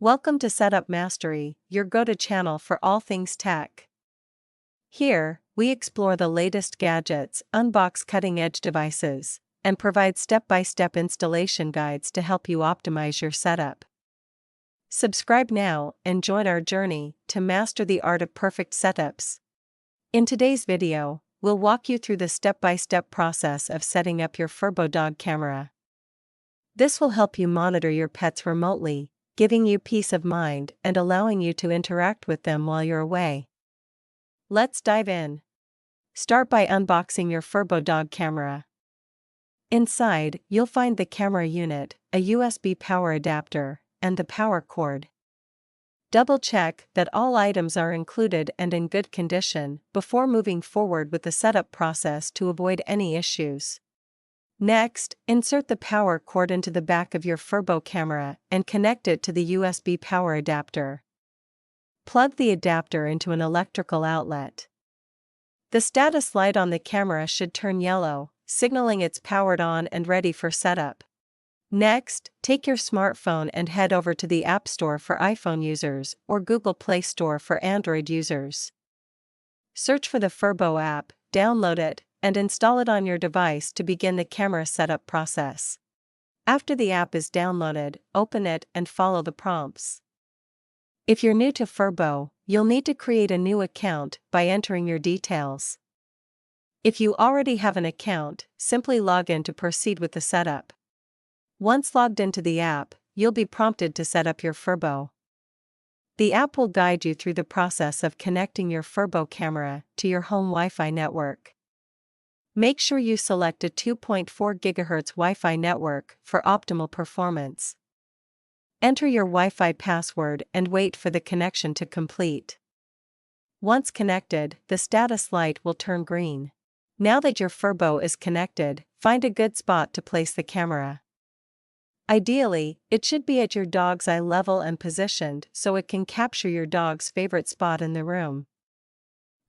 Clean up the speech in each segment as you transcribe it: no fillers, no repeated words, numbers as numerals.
Welcome to Setup Mastery, your go-to channel for all things tech. Here, we explore the latest gadgets, unbox cutting-edge devices, and provide step-by-step installation guides to help you optimize your setup. Subscribe now and join our journey to master the art of perfect setups. In today's video, we'll walk you through the step-by-step process of setting up your Furbo dog camera. This will help you monitor your pets remotely, giving you peace of mind and allowing you to interact with them while you're away. Let's dive in. Start by unboxing your Furbo dog camera. Inside, you'll find the camera unit, a USB power adapter, and the power cord. Double-check that all items are included and in good condition before moving forward with the setup process to avoid any issues. Next, insert the power cord into the back of your Furbo camera and connect it to the USB power adapter. Plug the adapter into an electrical outlet. The status light on the camera should turn yellow, signaling it's powered on and ready for setup. Next, take your smartphone and head over to the App Store for iPhone users or Google Play Store for Android users. Search for the Furbo app, download it, and install it on your device to begin the camera setup process. After the app is downloaded, open it and follow the prompts. If you're new to Furbo, you'll need to create a new account by entering your details. If you already have an account, simply log in to proceed with the setup. Once logged into the app, you'll be prompted to set up your Furbo. The app will guide you through the process of connecting your Furbo camera to your home Wi-Fi network. Make sure you select a 2.4 GHz Wi-Fi network for optimal performance. Enter your Wi-Fi password and wait for the connection to complete. Once connected, the status light will turn green. Now that your Furbo is connected, find a good spot to place the camera. Ideally, it should be at your dog's eye level and positioned so it can capture your dog's favorite spot in the room.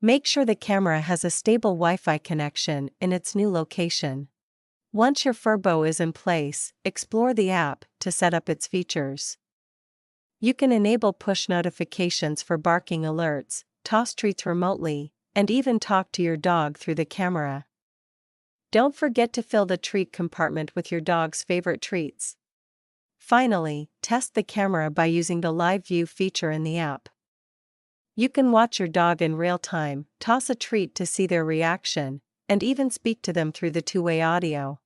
Make sure the camera has a stable Wi-Fi connection in its new location. Once your Furbo is in place, explore the app to set up its features. You can enable push notifications for barking alerts, toss treats remotely, and even talk to your dog through the camera. Don't forget to fill the treat compartment with your dog's favorite treats. Finally, test the camera by using the live view feature in the app. You can watch your dog in real time, toss a treat to see their reaction, and even speak to them through the two-way audio.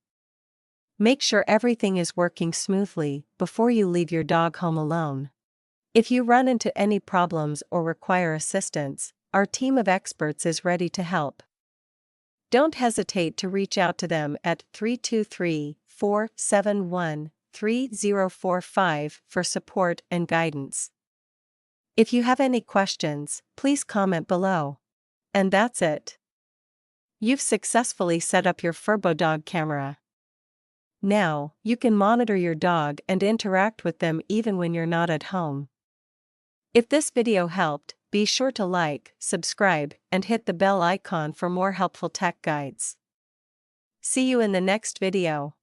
Make sure everything is working smoothly before you leave your dog home alone. If you run into any problems or require assistance, our team of experts is ready to help. Don't hesitate to reach out to them at 323-471-3045 for support and guidance. If you have any questions, please comment below. And that's it. You've successfully set up your Furbo dog camera. Now, you can monitor your dog and interact with them even when you're not at home. If this video helped, be sure to like, subscribe, and hit the bell icon for more helpful tech guides. See you in the next video.